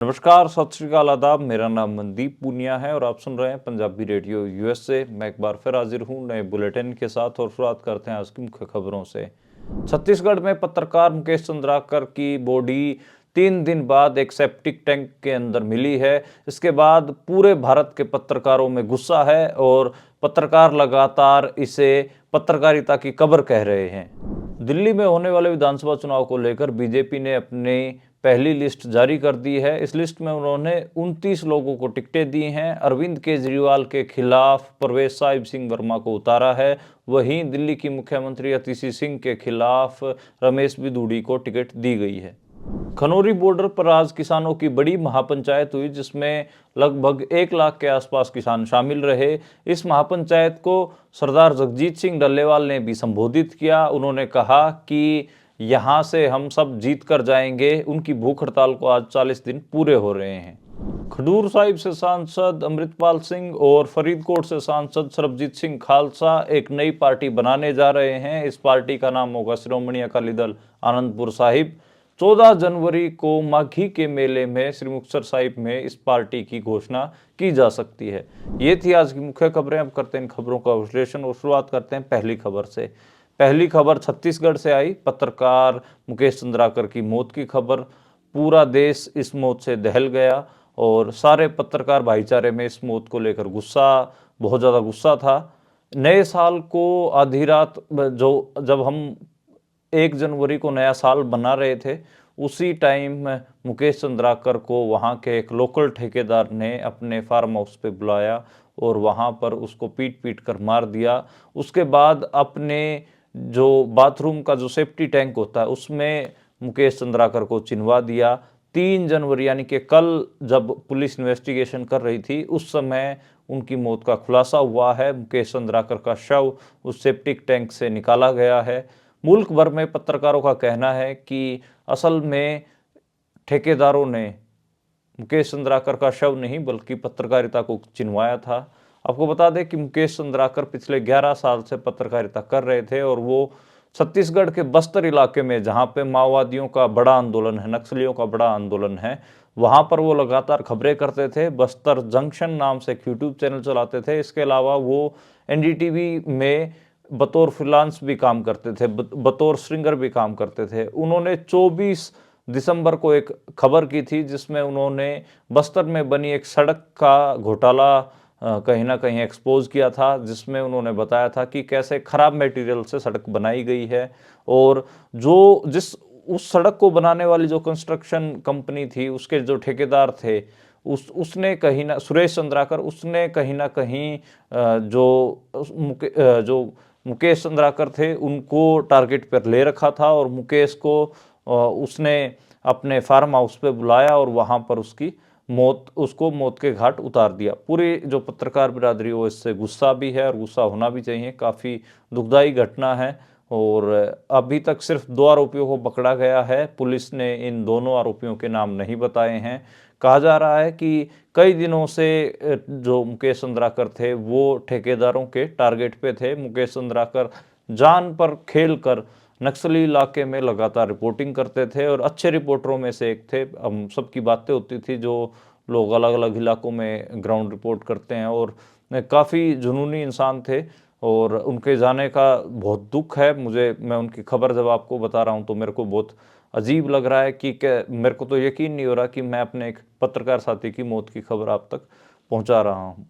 नमस्कार, सत श्री अकाल, आदाब। मेरा नाम मनदीप पूनिया है और आप सुन रहे हैं पंजाबी रेडियो यूएसए। मैं एक बार फिर हाजिर हूं नए बुलेटिन के साथ और शुरुआत करते हैं आज की मुख्य खबरों से। छत्तीसगढ़ में पत्रकार मुकेश चंद्राकर की बॉडी 3 दिन बाद एक सेप्टिक टैंक के अंदर मिली है। इसके बाद पूरे भारत के पत्रकारों में गुस्सा है और पत्रकार लगातार इसे पत्रकारिता की कब्र कह रहे हैं। दिल्ली में होने वाले विधानसभा चुनाव को लेकर बीजेपी ने अपनी पहली लिस्ट जारी कर दी है। इस लिस्ट में उन्होंने 29 लोगों को टिकटें दी हैं। अरविंद केजरीवाल के खिलाफ परवेश साहिब सिंह वर्मा को उतारा है। वहीं दिल्ली की मुख्यमंत्री अतिशी सिंह के खिलाफ रमेश बिधूड़ी को टिकट दी गई है। खनौरी बॉर्डर पर आज किसानों की बड़ी महापंचायत हुई, जिसमें लगभग 1 लाख के आसपास किसान शामिल रहे। इस महापंचायत को सरदार जगजीत सिंह डल्लेवाल ने भी संबोधित किया। उन्होंने कहा कि यहाँ से हम सब जीत कर जाएंगे। उनकी भूख हड़ताल को आज 40 दिन पूरे हो रहे हैं। खडूर साहिब से सांसद अमृतपाल सिंह और फरीदकोट से सांसद सरबजीत सिंह खालसा एक नई पार्टी बनाने जा रहे हैं। इस पार्टी का नाम होगा श्रोमणी अकाली दल आनंदपुर साहिब। 14 जनवरी को माघी के मेले में श्री मुक्तसर साहिब में इस पार्टी की घोषणा की जा सकती है। ये थी आज की मुख्य खबरें। अब करते हैं इन खबरों का विश्लेषण और शुरुआत करते हैं पहली खबर से। पहली खबर छत्तीसगढ़ से आई। पत्रकार मुकेश चंद्राकर की मौत की खबर। पूरा देश इस मौत से दहल गया और सारे पत्रकार भाईचारे में इस मौत को लेकर बहुत ज़्यादा गुस्सा था। नए साल को आधी रात जब हम 1 जनवरी को नया साल बना रहे थे, उसी टाइम मुकेश चंद्राकर को वहाँ के एक लोकल ठेकेदार ने अपने फार्म हाउस पे बुलाया और वहाँ पर उसको पीट पीट कर मार दिया। उसके बाद अपने जो बाथरूम का जो सेफ्टी टैंक होता है उसमें मुकेश चंद्राकर को चिनवा दिया। 3 जनवरी यानी कि कल जब पुलिस इन्वेस्टिगेशन कर रही थी, उस समय उनकी मौत का खुलासा हुआ है। मुकेश चंद्राकर का शव उस सेप्टिक टैंक से निकाला गया है। मुल्क भर में पत्रकारों का कहना है कि असल में ठेकेदारों ने मुकेश चंद्राकर का शव नहीं बल्कि पत्रकारिता को चिनवाया था। आपको बता दें कि मुकेश चंद्राकर पिछले 11 साल से पत्रकारिता कर रहे थे और वो छत्तीसगढ़ के बस्तर इलाके में, जहाँ पे माओवादियों का बड़ा आंदोलन है, नक्सलियों का बड़ा आंदोलन है, वहाँ पर वो लगातार खबरें करते थे। बस्तर जंक्शन नाम से एक यूट्यूब चैनल चलाते थे। इसके अलावा वो एनडीटीवी में बतौर फ्रीलांस भी काम करते थे, बतौर स्ट्रिंगर भी काम करते थे। उन्होंने 24 दिसंबर को एक खबर की थी जिसमें उन्होंने बस्तर में बनी एक सड़क का घोटाला कहीं ना कहीं एक्सपोज किया था, जिसमें उन्होंने बताया था कि कैसे खराब मटेरियल से सड़क बनाई गई है और उस सड़क को बनाने वाली जो कंस्ट्रक्शन कंपनी थी, उसके जो ठेकेदार थे, उसने कहीं ना सुरेश चंद्राकर, उसने कहीं ना कहीं जो मुकेश चंद्राकर थे उनको टारगेट पर ले रखा था और मुकेश को उसने अपने फार्म हाउस पे बुलाया और वहाँ पर उसको मौत के घाट उतार दिया। पूरी जो पत्रकार बिरादरी वो इससे गुस्सा भी है और गुस्सा होना भी चाहिए। काफ़ी दुखदाई घटना है और अभी तक सिर्फ 2 आरोपियों को पकड़ा गया है। पुलिस ने इन दोनों आरोपियों के नाम नहीं बताए हैं। कहा जा रहा है कि कई दिनों से जो मुकेश चंद्राकर थे वो ठेकेदारों के टारगेट पे थे। मुकेश चंद्राकर जान पर खेल कर नक्सली इलाके में लगातार रिपोर्टिंग करते थे और अच्छे रिपोर्टरों में से एक थे। हम सबकी बातें होती थी जो लोग अलग अलग इलाकों में ग्राउंड रिपोर्ट करते हैं और काफ़ी जुनूनी इंसान थे और उनके जाने का बहुत दुख है मुझे। मैं उनकी खबर जब आपको बता रहा हूँ तो मेरे को बहुत अजीब लग रहा है कि मेरे को तो यकीन नहीं हो रहा कि मैं अपने एक पत्रकार साथी की मौत की खबर आप तक पहुँचा रहा हूँ।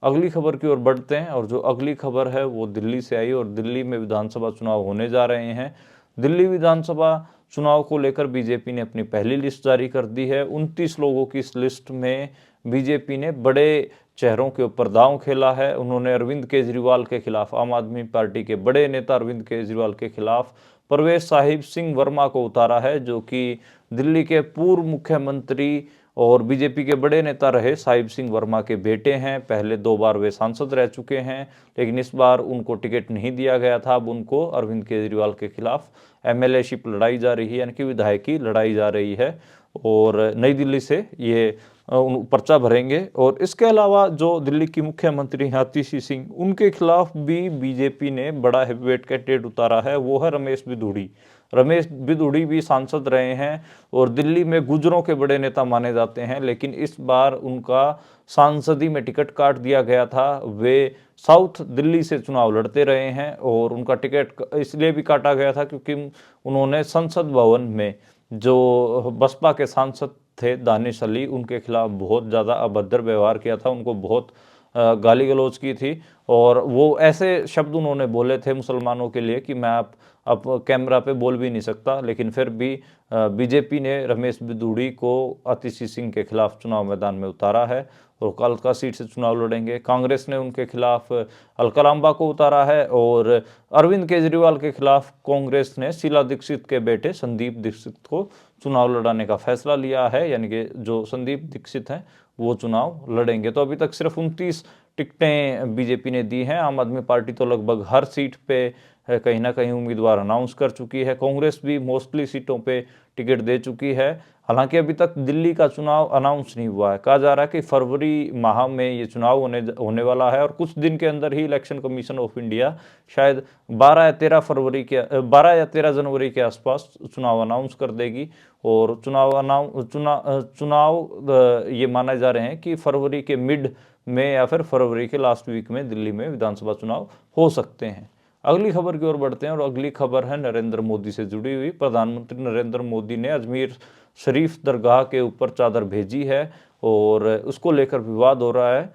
अगली खबर की ओर बढ़ते हैं और जो अगली खबर है वो दिल्ली से आई और दिल्ली में विधानसभा चुनाव होने जा रहे हैं। दिल्ली विधानसभा चुनाव को लेकर बीजेपी ने अपनी पहली लिस्ट जारी कर दी है। 29 लोगों की इस लिस्ट में बीजेपी ने बड़े चेहरों के ऊपर दांव खेला है। उन्होंने अरविंद केजरीवाल के खिलाफ, आम आदमी पार्टी के बड़े नेता अरविंद केजरीवाल के खिलाफ परवेश साहिब सिंह वर्मा को उतारा है, जो कि दिल्ली के पूर्व मुख्यमंत्री और बीजेपी के बड़े नेता रहे साहिब सिंह वर्मा के बेटे हैं। पहले 2 बार वे सांसद रह चुके हैं, लेकिन इस बार उनको टिकट नहीं दिया गया था। अब उनको अरविंद केजरीवाल के खिलाफ एमएलए शिप लड़ाई जा रही है, यानी कि विधायकी लड़ाई जा रही है और नई दिल्ली से ये पर्चा भरेंगे। और इसके अलावा जो दिल्ली की मुख्यमंत्री हैं आतिशी सिंह, उनके खिलाफ भी बीजेपी ने बड़ा हेवीवेट कैंडिडेट उतारा है, वो है रमेश बिधूड़ी। रमेश बिधूड़ी भी सांसद रहे हैं और दिल्ली में गुर्जरों के बड़े नेता माने जाते हैं, लेकिन इस बार उनका सांसदी में टिकट काट दिया गया था। वे साउथ दिल्ली से चुनाव लड़ते रहे हैं और उनका टिकट इसलिए भी काटा गया था क्योंकि उन्होंने संसद भवन में जो बसपा के सांसद थे दानिश अली, उनके खिलाफ बहुत ज़्यादा अभद्र व्यवहार किया था, उनको बहुत गाली गलौज की थी। और वो ऐसे शब्द उन्होंने बोले थे मुसलमानों के लिए कि मैं अब कैमरा पे बोल भी नहीं सकता, लेकिन फिर भी बीजेपी ने रमेश बिधूड़ी को आतिशी सिंह के खिलाफ चुनाव मैदान में उतारा है और कालका सीट से चुनाव लड़ेंगे। कांग्रेस ने उनके खिलाफ अलकलांबा को उतारा है और अरविंद केजरीवाल के खिलाफ कांग्रेस ने शीला दीक्षित के बेटे संदीप दीक्षित को चुनाव लड़ाने का फैसला लिया है, यानी कि जो संदीप दीक्षित हैं वो चुनाव लड़ेंगे। तो अभी तक सिर्फ 29 टिकटें बीजेपी ने दी हैं। आम आदमी पार्टी तो लगभग हर सीट पे कहीं ना कहीं उम्मीदवार अनाउंस कर चुकी है। कांग्रेस भी मोस्टली सीटों पे टिकट दे चुकी है। हालांकि अभी तक दिल्ली का चुनाव अनाउंस नहीं हुआ है। कहा जा रहा है कि फरवरी माह में ये चुनाव होने वाला है और कुछ दिन के अंदर ही इलेक्शन कमीशन ऑफ इंडिया शायद 12 या 13 जनवरी के आसपास चुनाव अनाउंस कर देगी। और चुनाव ये माने जा रहे हैं कि फरवरी के मिड में या फिर फरवरी के लास्ट वीक में दिल्ली में विधानसभा चुनाव हो सकते हैं। अगली खबर की ओर बढ़ते हैं और अगली खबर है नरेंद्र मोदी से जुड़ी हुई। प्रधानमंत्री नरेंद्र मोदी ने अजमेर शरीफ दरगाह के ऊपर चादर भेजी है और उसको लेकर विवाद हो रहा है।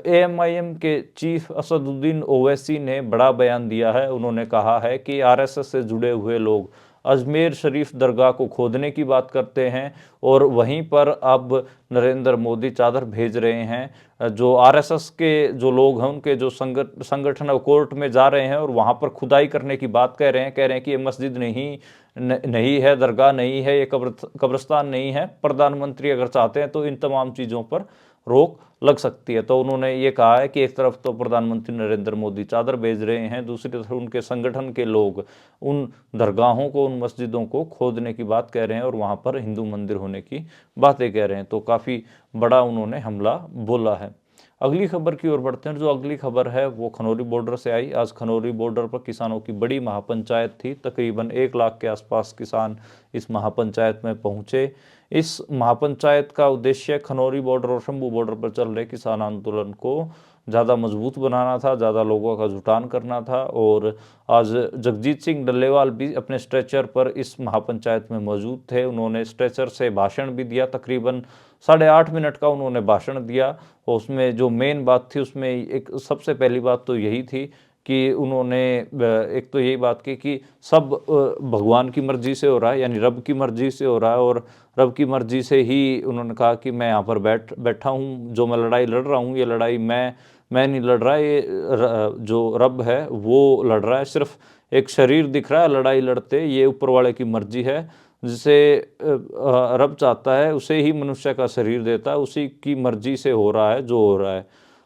एएमआईएम के चीफ असदुद्दीन ओवैसी ने बड़ा बयान दिया है। उन्होंने कहा है कि आरएसएस से जुड़े हुए लोग अजमेर शरीफ दरगाह को खोदने की बात करते हैं और वहीं पर अब नरेंद्र मोदी चादर भेज रहे हैं। जो आरएसएस के जो लोग हैं उनके जो संगठन कोर्ट में जा रहे हैं और वहां पर खुदाई करने की बात कह रहे हैं कि ये मस्जिद नहीं है, दरगाह नहीं है, ये कब्रिस्तान नहीं है। प्रधानमंत्री अगर चाहते हैं तो इन तमाम चीज़ों पर रोक लग सकती है। तो उन्होंने ये कहा है कि एक तरफ तो प्रधानमंत्री नरेंद्र मोदी चादर भेज रहे हैं, दूसरी तरफ उनके संगठन के लोग उन दरगाहों को, उन मस्जिदों को खोदने की बात कह रहे हैं और वहाँ पर हिंदू मंदिर होने की बातें कह रहे हैं। तो काफ़ी बड़ा उन्होंने हमला बोला है। अगली खबर की ओर बढ़ते हैं। जो अगली खबर है वो खनौरी बॉर्डर से आई। आज खनौरी बॉर्डर पर किसानों की बड़ी महापंचायत थी। तकरीबन 1 लाख के आसपास किसान इस महापंचायत में पहुंचे। इस महापंचायत का उद्देश्य खनौरी बॉर्डर और शंभू बॉर्डर पर चल रहे किसान आंदोलन को ज़्यादा मजबूत बनाना था, ज़्यादा लोगों का जुटान करना था। और आज जगजीत सिंह डल्लेवाल भी अपने स्ट्रेचर पर इस महापंचायत में मौजूद थे। उन्होंने स्ट्रेचर से भाषण भी दिया। तकरीबन 8.5 मिनट का उन्होंने भाषण दिया और उसमें जो मेन बात थी उसमें एक सबसे पहली बात तो यही थी कि उन्होंने एक तो यही बात की कि सब भगवान की मर्जी से हो रहा है, यानी रब की मर्जी से हो रहा है और रब की मर्जी से ही उन्होंने कहा कि मैं यहाँ पर बैठा हूँ, जो मैं लड़ाई लड़ रहा हूँ ये लड़ाई मैं नहीं लड़ रहा, ये जो रब है वो लड़ रहा है। सिर्फ एक शरीर दिख रहा है लड़ाई लड़ते, ये ऊपर वाले की मर्जी है। जिसे रब चाहता है उसे ही मनुष्य का शरीर देता है, उसी की मर्जी से हो रहा है जो हो रहा है।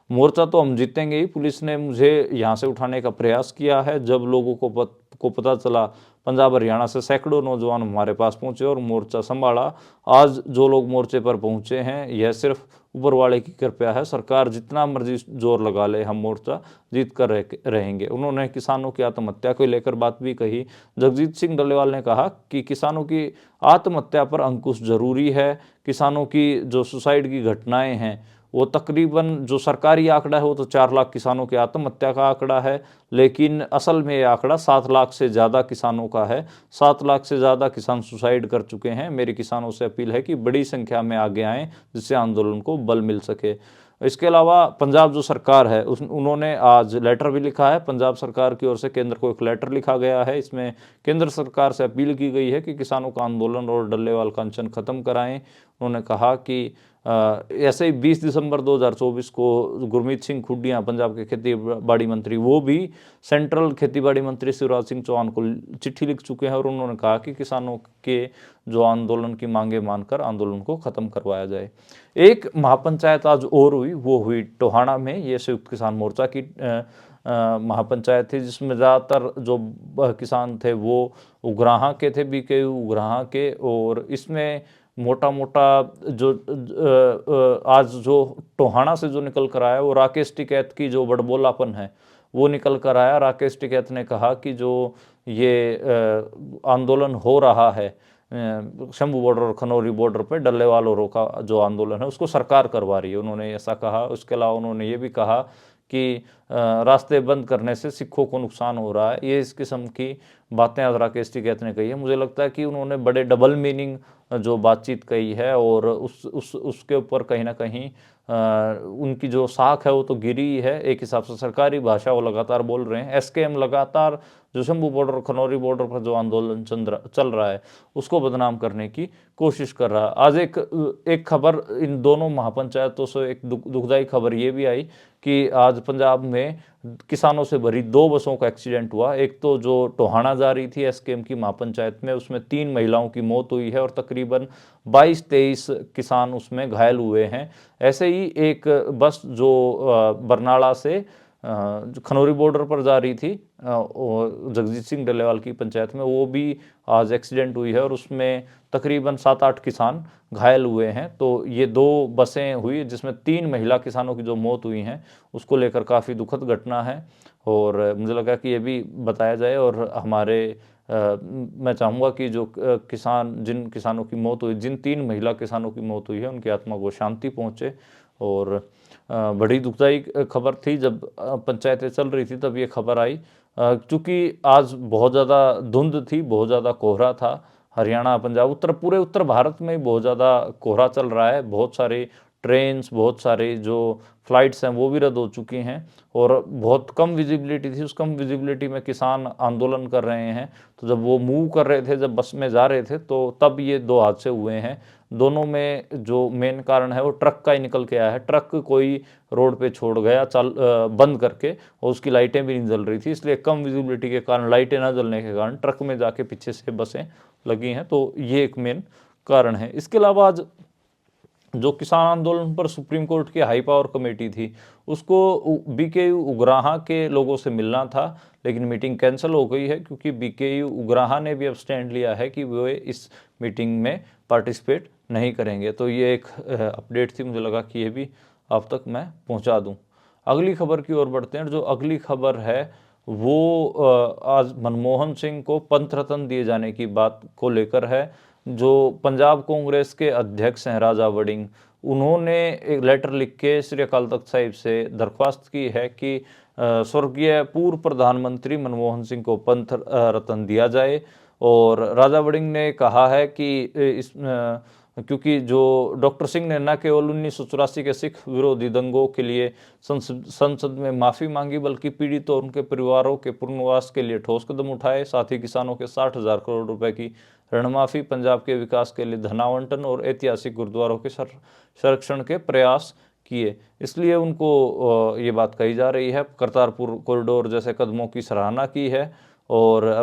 मोर्चा तो हम जीतेंगे ही। पुलिस ने मुझे यहाँ से उठाने का प्रयास किया है। जब लोगों को पता चला, पंजाब हरियाणा से सैकड़ों नौजवान हमारे पास पहुंचे और मोर्चा संभाला। आज जो लोग मोर्चे पर पहुंचे हैं यह सिर्फ ऊपर वाले की कृपया है। सरकार जितना मर्जी जोर लगा ले, हम मोर्चा जीत कर रहेंगे। उन्होंने किसानों की आत्महत्या को लेकर बात भी कही। जगजीत सिंह डल्लेवाल ने कहा कि किसानों की आत्महत्या पर अंकुश जरूरी है। किसानों की जो सुसाइड की घटनाएं हैं वो तकरीबन, जो सरकारी आंकड़ा है वो तो 4 लाख किसानों की आत्महत्या का आंकड़ा है, लेकिन असल में ये आंकड़ा 7 लाख से ज़्यादा किसानों का है। 7 लाख से ज़्यादा किसान सुसाइड कर चुके हैं। मेरे किसानों से अपील है कि बड़ी संख्या में आगे आएँ जिससे आंदोलन को बल मिल सके। इसके अलावा पंजाब जो सरकार है उन्होंने आज लेटर भी लिखा है। पंजाब सरकार की ओर से केंद्र को एक लेटर लिखा गया है। इसमें केंद्र सरकार से अपील की गई है कि किसानों का आंदोलन और डल्लेवाल का अनशन खत्म कराएं। उन्होंने कहा कि ऐसे ही 20 दिसंबर 2024 को गुरमीत सिंह खुड्डियाँ, पंजाब के खेती बाड़ी मंत्री, वो भी सेंट्रल खेती बाड़ी मंत्री शिवराज सिंह चौहान को चिट्ठी लिख चुके हैं और उन्होंने कहा कि किसानों के जो आंदोलन की मांगे मानकर आंदोलन को खत्म करवाया जाए। एक महापंचायत आज और हुई, वो हुई टोहाना में। ये संयुक्त किसान मोर्चा की महापंचायत थी जिसमें ज़्यादातर जो किसान थे वो उगराहा के थे, बीकेयू उगराहा के। और इसमें मोटा मोटा जो आज जो टोहाना से जो निकल कर आया वो राकेश टिकैत की जो बड़बोलापन है वो निकल कर आया। राकेश टिकैत ने कहा कि जो ये आंदोलन हो रहा है शंभू बॉर्डर और खनौरी बॉर्डर पे डल्लेवाल औरों का जो आंदोलन है उसको सरकार करवा रही है, उन्होंने ऐसा कहा। उसके अलावा उन्होंने ये भी कहा कि रास्ते बंद करने से सिखों को नुकसान हो रहा है। ये इस किस्म की बातें आज राकेश टिकैत ने कही है। मुझे लगता है कि उन्होंने बड़े डबल मीनिंग जो बातचीत कही है और उसके ऊपर कहीं ना कहीं उनकी जो साख है वो तो गिरी है। एक हिसाब से सरकारी भाषा वो लगातार बोल रहे हैं। एसकेएम लगातार जो शंभू बॉर्डर खनौरी बॉर्डर पर जो आंदोलन चल रहा है उसको बदनाम करने की कोशिश कर रहा है। आज एक खबर इन दोनों महापंचायतों से एक दुखदाई खबर ये भी आई कि आज पंजाब में किसानों से भरी 2 बसों का एक्सीडेंट हुआ। एक तो जो टोहाना जा रही थी एसकेएम की महापंचायत में, उसमें 3 महिलाओं की मौत हुई है और तकरीबन 22-23 किसान उसमें घायल हुए हैं। ऐसे ही एक बस जो बरनाला से जो खनौरी बॉर्डर पर जा रही थी जगजीत सिंह डल्लेवाल की पंचायत में, वो भी आज एक्सीडेंट हुई है और उसमें तकरीबन 7-8 किसान घायल हुए हैं। तो ये 2 बसें हुई जिसमें 3 महिला किसानों की जो मौत हुई हैं उसको लेकर काफ़ी दुखद घटना है और मुझे लगा कि ये भी बताया जाए। और हमारे मैं चाहूँगा कि जो जिन किसानों की मौत हुई, जिन 3 महिला किसानों की मौत हुई है उनकी आत्मा को शांति पहुँचे। और बड़ी दुखदाई खबर थी जब पंचायतें चल रही थी तब ये खबर आई। चूँकि आज बहुत ज़्यादा धुंध थी, बहुत ज़्यादा कोहरा था। हरियाणा, पंजाब, पूरे उत्तर भारत में बहुत ज़्यादा कोहरा चल रहा है। बहुत सारी ट्रेन्स, बहुत सारे जो फ्लाइट्स हैं वो भी रद्द हो चुकी हैं और बहुत कम विजिबिलिटी थी। उस कम विजिबिलिटी में किसान आंदोलन कर रहे हैं। तो जब वो मूव कर रहे थे, जब बस में जा रहे थे, तो तब ये 2 हादसे हुए हैं। दोनों में जो मेन कारण है वो ट्रक का ही निकल के आया है। ट्रक कोई रोड पे छोड़ गया बंद करके और उसकी लाइटें भी नहीं जल रही थी, इसलिए कम विजिबिलिटी के कारण, लाइटें ना जलने के कारण ट्रक में जाके पीछे से बसें लगी हैं। तो ये एक मेन कारण है। इसके अलावा आज जो किसान आंदोलन पर सुप्रीम कोर्ट की हाई पावर कमेटी थी उसको बीकेयू उग्राहा के लोगों से मिलना था, लेकिन मीटिंग कैंसिल हो गई है क्योंकि बीकेयू उग्राहा ने भी अब स्टैंड लिया है कि वे इस मीटिंग में पार्टिसिपेट नहीं करेंगे। तो ये एक अपडेट थी, मुझे लगा कि ये भी आप तक मैं पहुंचा दूं। अगली खबर की ओर बढ़ते हैं। जो अगली खबर है वो आज मनमोहन सिंह को पंथ रत्न दिए जाने की बात को लेकर है। जो पंजाब कांग्रेस के अध्यक्ष हैं राजा वड़िंग, उन्होंने एक लेटर लिख के श्री अकाल तख्त साहिब से दरख्वास्त की है कि स्वर्गीय पूर्व प्रधानमंत्री मनमोहन सिंह को पंथ रत्न दिया जाए। और राजा वड़िंग ने कहा है कि क्योंकि जो डॉक्टर सिंह ने न केवल 1984 के सिख विरोधी दंगों के लिए संसद में माफ़ी मांगी, बल्कि पीड़ितों और उनके परिवारों के पुनर्वास के लिए ठोस कदम उठाए। साथ ही किसानों के 60,000 करोड़ रुपए की ऋण माफ़ी, पंजाब के विकास के लिए धनावंटन और ऐतिहासिक गुरुद्वारों के संरक्षण के प्रयास किए। इसलिए उनको ये बात कही जा रही है। करतारपुर कॉरिडोर जैसे कदमों की सराहना की है और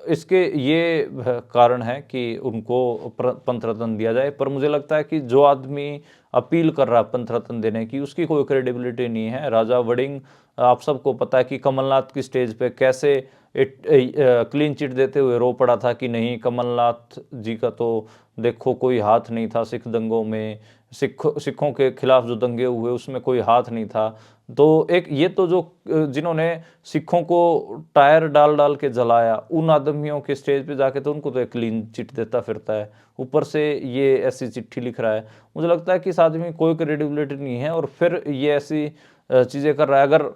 इसके ये कारण है कि उनको पंथ रत्न दिया जाए। पर मुझे लगता है कि जो आदमी अपील कर रहा है पंथ रत्न देने की, उसकी कोई क्रेडिबिलिटी नहीं है। राजा वड़िंग, आप सबको पता है कि कमलनाथ की स्टेज पे कैसे क्लीन चिट देते हुए रो पड़ा था कि नहीं, कमलनाथ जी का तो देखो कोई हाथ नहीं था सिख दंगों में, सिखों के खिलाफ जो दंगे हुए उसमें कोई हाथ नहीं था। तो एक ये तो जो जिन्होंने सिखों को टायर डाल डाल के जलाया, उन आदमियों के स्टेज पे जाके तो उनको तो एक क्लीन चिट देता फिरता है, ऊपर से ये ऐसी चिट्ठी लिख रहा है। मुझे लगता है कि इस आदमी कोई क्रेडिबिलिटी नहीं है और फिर ये ऐसी चीज़ें कर रहा है। अगर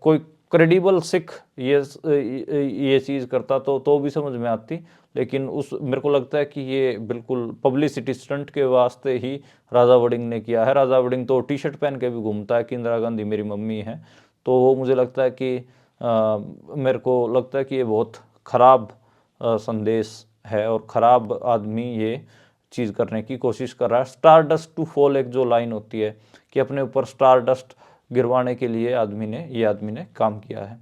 कोई क्रेडिबल सिख ये चीज़ करता तो भी समझ में आती, लेकिन मेरे को लगता है कि ये बिल्कुल पब्लिसिटी स्टंट के वास्ते ही राजा वड़िंग ने किया है। राजा वड़िंग तो टी शर्ट पहन के भी घूमता है कि इंदिरा गांधी मेरी मम्मी है। तो मुझे लगता है कि मेरे को लगता है कि ये बहुत ख़राब संदेश है और ख़राब आदमी ये चीज़ करने की कोशिश कर रहा है। स्टार डस्ट टू फॉल एक जो लाइन होती है कि अपने ऊपर स्टार डस्ट गिरवाने के लिए ये आदमी ने काम किया है।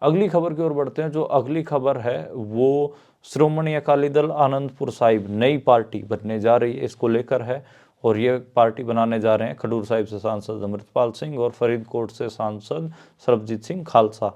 अगली खबर की ओर बढ़ते हैं। जो अगली खबर है वो श्रोमणी अकाली दल आनंदपुर साहिब नई पार्टी बनने जा रही है, इसको लेकर है। और ये पार्टी बनाने जा रहे हैं खडूर साहिब से सांसद अमृतपाल सिंह और फरीदकोट से सांसद सरबजीत सिंह खालसा।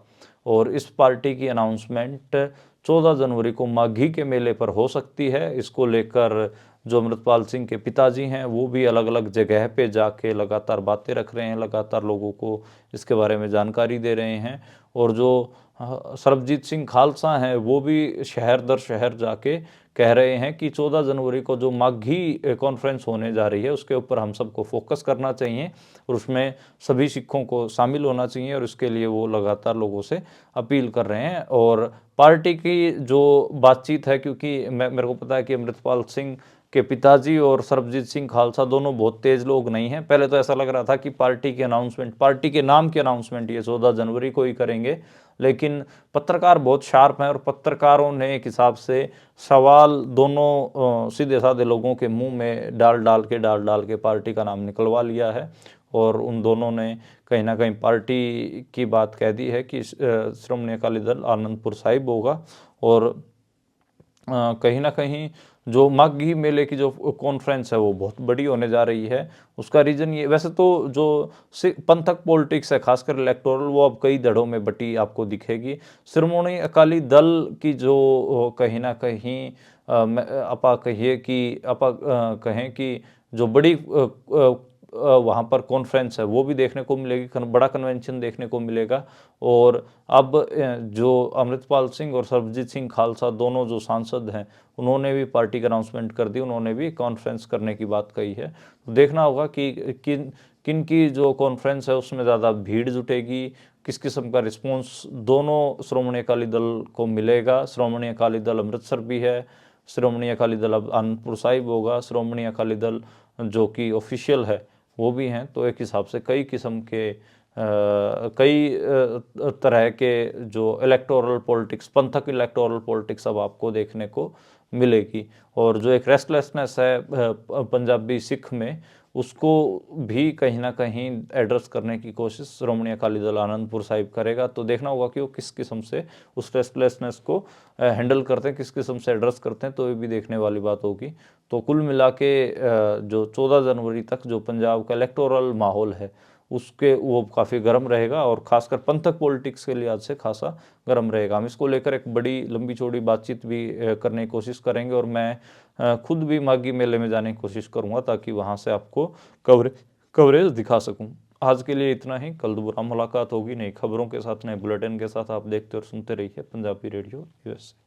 और इस पार्टी की अनाउंसमेंट 14 जनवरी को माघी के मेले पर हो सकती है। इसको लेकर जो अमृतपाल सिंह के पिताजी हैं वो भी अलग अलग जगह पे जाके लगातार बातें रख रहे हैं, लगातार लोगों को इसके बारे में जानकारी दे रहे हैं। और जो सरबजीत सिंह खालसा हैं वो भी शहर दर शहर जाके कह रहे हैं कि 14 जनवरी को जो माघी कॉन्फ्रेंस होने जा रही है उसके ऊपर हम सबको फोकस करना चाहिए और उसमें सभी सिखों को शामिल होना चाहिए, और इसके लिए वो लगातार लोगों से अपील कर रहे हैं। और पार्टी की जो बातचीत है, क्योंकि मेरे को पता है कि अमृतपाल सिंह के पिताजी और सरबजीत सिंह खालसा दोनों बहुत तेज लोग नहीं हैं। पहले तो ऐसा लग रहा था कि पार्टी के अनाउंसमेंट, पार्टी के नाम की अनाउंसमेंट ये 14 जनवरी को ही करेंगे, लेकिन पत्रकार बहुत शार्प हैं और पत्रकारों ने एक हिसाब से सवाल दोनों सीधे साधे लोगों के मुंह में डाल डाल के पार्टी का नाम निकलवा लिया है। और उन दोनों ने कहीं ना कहीं पार्टी की बात कह दी है कि श्रोमणी अकाली दल आनंदपुर साहिब होगा। और कहीं ना कहीं जो माघी मेले की जो कॉन्फ्रेंस है वो बहुत बड़ी होने जा रही है। उसका रीज़न ये, वैसे तो जो पंथक पॉलिटिक्स है खासकर इलेक्टोरल, वो अब कई धड़ों में बटी आपको दिखेगी। श्रोमणी अकाली दल की जो कहीं ना कहीं अपा कहिए कि अपा कहें कि जो बड़ी वहाँ पर कॉन्फ्रेंस है वो भी देखने को मिलेगी, बड़ा कन्वेंशन देखने को मिलेगा। और अब जो अमृतपाल सिंह और सरबजीत सिंह खालसा दोनों जो सांसद हैं उन्होंने भी पार्टी का अनाउंसमेंट कर दी, उन्होंने भी कॉन्फ्रेंस करने की बात कही है। तो देखना होगा कि किन किन की जो कॉन्फ्रेंस है उसमें ज़्यादा भीड़ जुटेगी, किस किस्म का रिस्पॉन्स दोनों श्रोमणी अकाली दल को मिलेगा। श्रोमणी अकाली दल अमृतसर भी है, श्रोमणी अकाली दल अब आनंदपुर साहिब होगा, श्रोमणी अकाली दल जो कि ऑफिशियल है वो भी हैं। तो एक हिसाब से कई किस्म के कई तरह के जो इलेक्टोरल पॉलिटिक्स, पंथक इलेक्टोरल पॉलिटिक्स अब आपको देखने को मिलेगी। और जो एक रेस्टलेसनेस है पंजाबी सिख में, उसको भी कहीं ना कहीं एड्रेस करने की कोशिश श्रोमणी अकाली दल आनंदपुर साहिब करेगा। तो देखना होगा कि वो किस किस्म से उस रेस्टलेसनेस को हैंडल करते हैं, किस किस्म से एड्रेस करते हैं, तो ये भी देखने वाली बात होगी। तो कुल मिला के जो 14 जनवरी तक जो पंजाब का इलेक्टोरल माहौल है उसके वो काफ़ी गर्म रहेगा, और खासकर पंथक पॉलिटिक्स के लिहाज से खासा गर्म रहेगा। हम इसको लेकर एक बड़ी लंबी चौड़ी बातचीत भी करने की कोशिश करेंगे, और मैं खुद भी माघी मेले में जाने की कोशिश करूंगा ताकि वहां से आपको कवरेज दिखा सकूं। आज के लिए इतना ही, कल दोबारा मुलाकात होगी नई खबरों के साथ, नए बुलेटिन के साथ। आप देखते और सुनते रहिए पंजाबी रेडियो यूएसए।